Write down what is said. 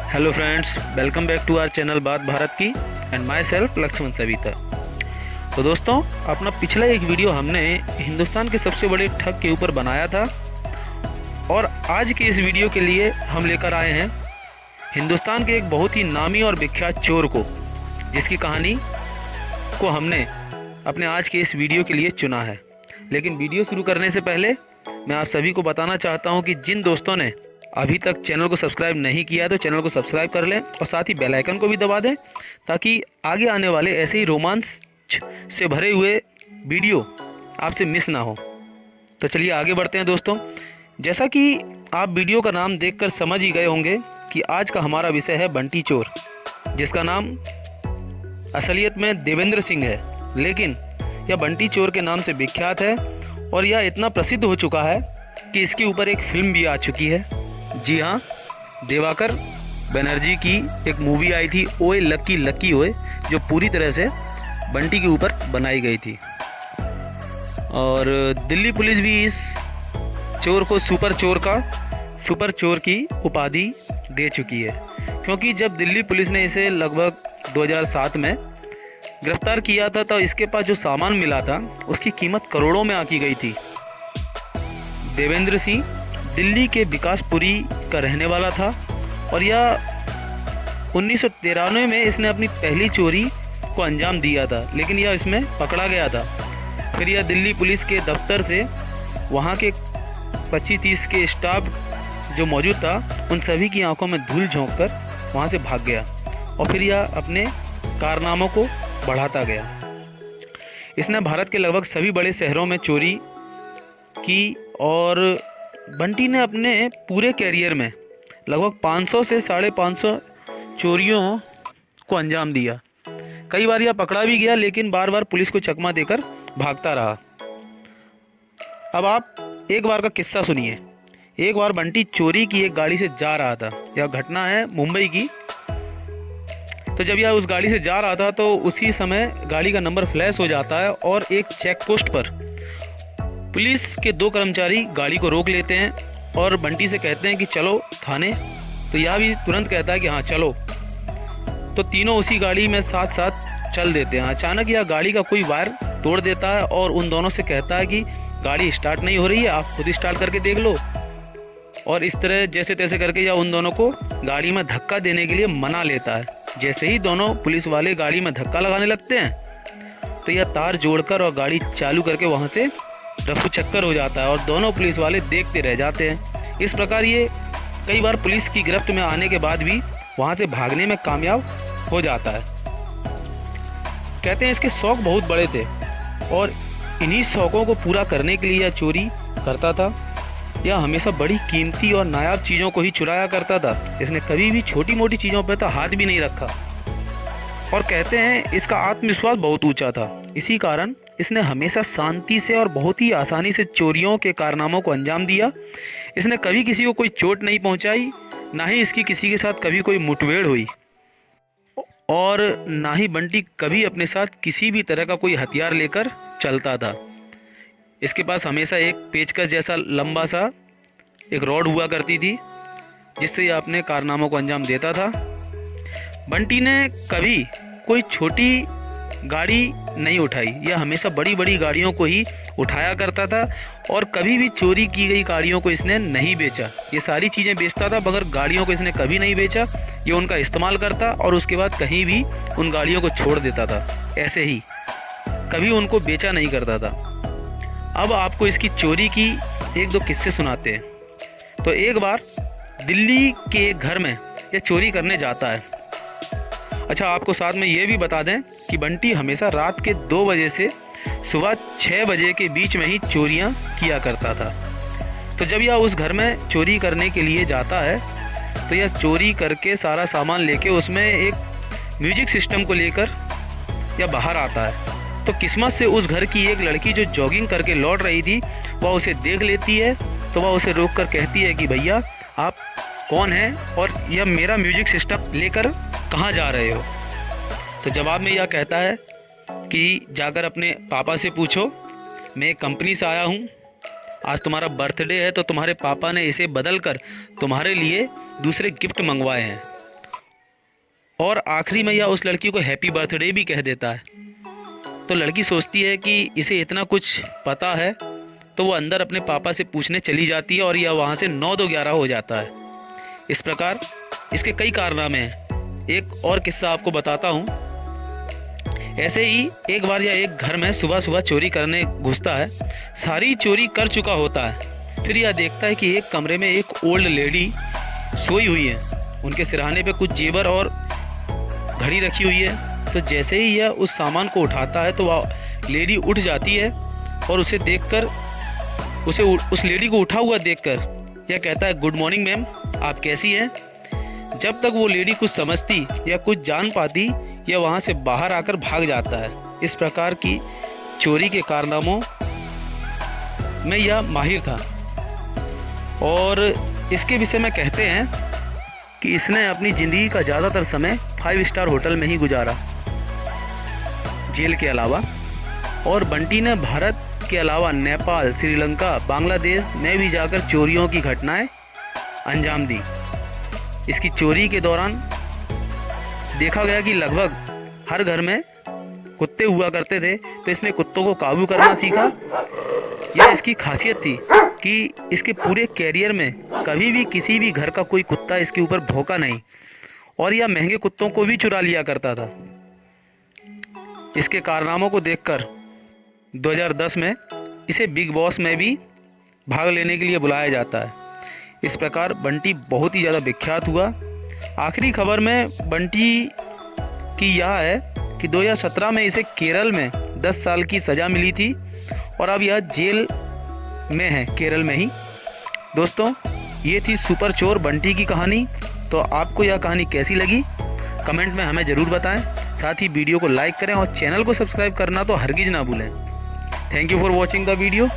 Hello friends, welcome back to our channel Baat Bharat Ki and myself Lakshman Savita. तो दोस्तों, अपना पिछला एक वीडियो हमने हिंदुस्तान के सबसे बड़े ठग के ऊपर बनाया था और आज के इस वीडियो के लिए हम लेकर आए हैं हिंदुस्तान के एक बहुत ही नामी और विख्यात चोर को, जिसकी कहानी को हमने अपने आज के इस वीडियो के लिए चुना है। लेकिन वीडियो शुरू करने से पहले मैं आप सभी को बताना चाहता हूं कि जिन दोस्तों ने अभी तक चैनल को सब्सक्राइब नहीं किया तो चैनल को सब्सक्राइब कर लें और साथ ही बेल आइकन को भी दबा दें, ताकि आगे आने वाले ऐसे ही रोमांच से भरे हुए वीडियो आपसे मिस ना हो। तो चलिए आगे बढ़ते हैं दोस्तों। जैसा कि आप वीडियो का नाम देखकर समझ ही गए होंगे कि आज का हमारा विषय है बंटी चोर, जिसका नाम असलियत में देवेंद्र सिंह है, लेकिन यह बंटी चोर के नाम से विख्यात है और यह इतना प्रसिद्ध हो चुका है कि इसके ऊपर एक फिल्म भी आ चुकी है। जी हाँ, दिवाकर बनर्जी की एक मूवी आई थी, ओए लक्की लक्की ओए, जो पूरी तरह से बंटी के ऊपर बनाई गई थी। और दिल्ली पुलिस भी इस चोर को सुपर चोर की उपाधि दे चुकी है, क्योंकि जब दिल्ली पुलिस ने इसे लगभग 2007 में गिरफ्तार किया था तो इसके पास जो सामान मिला था उसकी कीमत करोड़ों में आकी गई थी। देवेंद्र सिंह दिल्ली के विकासपुरी का रहने वाला था और यह 1993 में इसने अपनी पहली चोरी को अंजाम दिया था, लेकिन यह इसमें पकड़ा गया था। फिर यह दिल्ली पुलिस के दफ्तर से वहाँ के 25-30 के स्टाफ जो मौजूद था उन सभी की आंखों में धूल झोंककर वहाँ से भाग गया और फिर यह अपने कारनामों को बढ़ाता गया। इसने भारत के लगभग सभी बड़े शहरों में चोरी की और बंटी ने अपने पूरे कैरियर में लगभग 500 से 550 चोरियों को अंजाम दिया। कई बार यह पकड़ा भी गया, लेकिन बार बार पुलिस को चकमा देकर भागता रहा। अब आप एक बार का किस्सा सुनिए। एक बार बंटी चोरी की एक गाड़ी से जा रहा था। यह घटना है मुंबई की। तो जब यह उस गाड़ी से जा रहा था तो उसी समय गाड़ी का नंबर फ्लैश हो जाता है और एक चेक पोस्ट पर पुलिस के 2 कर्मचारी गाड़ी को रोक लेते हैं और बंटी से कहते हैं कि चलो थाने। तो यह भी तुरंत कहता है कि हाँ चलो। तो तीनों उसी गाड़ी में साथ साथ चल देते हैं। अचानक यह गाड़ी का कोई वायर तोड़ देता है और उन दोनों से कहता है कि गाड़ी स्टार्ट नहीं हो रही है, आप खुद स्टार्ट करके देख लो। और इस तरह जैसे तैसे करके यह उन दोनों को गाड़ी में धक्का देने के लिए मना लेता है। जैसे ही दोनों पुलिस वाले गाड़ी में धक्का लगाने लगते हैं तो यह तार जोड़कर और गाड़ी चालू करके वहाँ से रफू चक्कर हो जाता है और दोनों पुलिस वाले देखते रह जाते हैं। इस प्रकार ये कई बार पुलिस की गिरफ्त में आने के बाद भी वहाँ से भागने में कामयाब हो जाता है। कहते हैं इसके शौक बहुत बड़े थे और इन्हीं शौकों को पूरा करने के लिए यह चोरी करता था। यह हमेशा बड़ी कीमती और नायाब चीज़ों को ही चुराया करता था। इसने कभी भी छोटी मोटी चीज़ों पर तो हाथ भी नहीं रखा और कहते हैं इसका आत्मविश्वास बहुत ऊंचा था। इसी कारण इसने हमेशा शांति से और बहुत ही आसानी से चोरियों के कारनामों को अंजाम दिया। इसने कभी किसी को कोई चोट नहीं पहुंचाई, ना ही इसकी किसी के साथ कभी कोई मुठभेड़ हुई और ना ही बंटी कभी अपने साथ किसी भी तरह का कोई हथियार लेकर चलता था। इसके पास हमेशा एक पेचकस जैसा लंबा सा एक रॉड हुआ करती थी, जिससे यह अपने कारनामों को अंजाम देता था। बंटी ने कभी कोई छोटी गाड़ी नहीं उठाई, यह हमेशा बड़ी बड़ी गाड़ियों को ही उठाया करता था और कभी भी चोरी की गई गाड़ियों को इसने नहीं बेचा। ये सारी चीज़ें बेचता था मगर गाड़ियों को इसने कभी नहीं बेचा। ये उनका इस्तेमाल करता और उसके बाद कहीं भी उन गाड़ियों को छोड़ देता था, ऐसे ही कभी उनको बेचा नहीं करता था। अब आपको इसकी चोरी की 1-2 किस्से सुनाते हैं। तो एक बार दिल्ली के एक घर में यह चोरी करने जाता है। अच्छा, आपको साथ में ये भी बता दें कि बंटी हमेशा रात के 2 बजे से सुबह 6 बजे के बीच में ही चोरियां किया करता था। तो जब यह उस घर में चोरी करने के लिए जाता है तो यह चोरी करके सारा सामान लेके उसमें एक म्यूजिक सिस्टम को लेकर यह बाहर आता है। तो किस्मत से उस घर की एक लड़की जो जॉगिंग करके लौट रही थी वह उसे देख लेती है। तो वह उसे रोक कर कहती है कि भैया आप कौन हैं और यह मेरा म्यूजिक सिस्टम लेकर कहाँ जा रहे हो। तो जवाब में यह कहता है कि जाकर अपने पापा से पूछो, मैं एक कंपनी से आया हूँ, आज तुम्हारा बर्थडे है तो तुम्हारे पापा ने इसे बदल कर तुम्हारे लिए दूसरे गिफ्ट मंगवाए हैं। और आखिरी में यह उस लड़की को हैप्पी बर्थडे भी कह देता है। तो लड़की सोचती है कि इसे इतना कुछ पता है, तो वो अंदर अपने पापा से पूछने चली जाती है और यह वहाँ से 9-2-11 हो जाता है। इस प्रकार इसके कई कारनामे हैं। एक और किस्सा आपको बताता हूँ। ऐसे ही एक बार यह एक घर में सुबह सुबह चोरी करने घुसता है। सारी चोरी कर चुका होता है। फिर यह देखता है कि एक कमरे में एक ओल्ड लेडी सोई हुई है। उनके सिरहाने पे कुछ जेवर और घड़ी रखी हुई है। तो जैसे ही यह उस सामान को उठाता है तो वह लेडी उठ जाती है और उसे देखकर उस लेडी को उठा हुआ देखकर यह कहता है, गुड मॉर्निंग मैम, आप कैसी हैं? जब तक वो लेडी कुछ समझती या कुछ जान पाती, यह वहाँ से बाहर आकर भाग जाता है। इस प्रकार की चोरी के कारनामों में यह माहिर था। और इसके विषय में कहते हैं कि इसने अपनी ज़िंदगी का ज़्यादातर समय 5 स्टार होटल में ही गुजारा, जेल के अलावा। और बंटी ने भारत के अलावा नेपाल, श्रीलंका, बांग्लादेश में भी जाकर चोरियों की घटनाएं अंजाम दी। इसकी चोरी के दौरान देखा गया कि लगभग हर घर में कुत्ते हुआ करते थे, तो इसने कुत्तों को काबू करना सीखा। यह इसकी खासियत थी कि इसके पूरे कैरियर में कभी भी किसी भी घर का कोई कुत्ता इसके ऊपर भौंका नहीं, और यह महंगे कुत्तों को भी चुरा लिया करता था। इसके कारनामों को देखकर 2010 में इसे बिग बॉस में भी भाग लेने के लिए बुलाया जाता है। इस प्रकार बंटी बहुत ही ज़्यादा विख्यात हुआ। आखिरी खबर में बंटी की यह है कि 2017 में इसे केरल में 10 साल की सज़ा मिली थी और अब यह जेल में है, केरल में ही। दोस्तों, ये थी सुपर चोर बंटी की कहानी। तो आपको यह कहानी कैसी लगी कमेंट में हमें ज़रूर बताएं। साथ ही वीडियो को लाइक करें और चैनल को सब्सक्राइब करना तो हरगिज़ ना भूलें। Thank you for watching the video.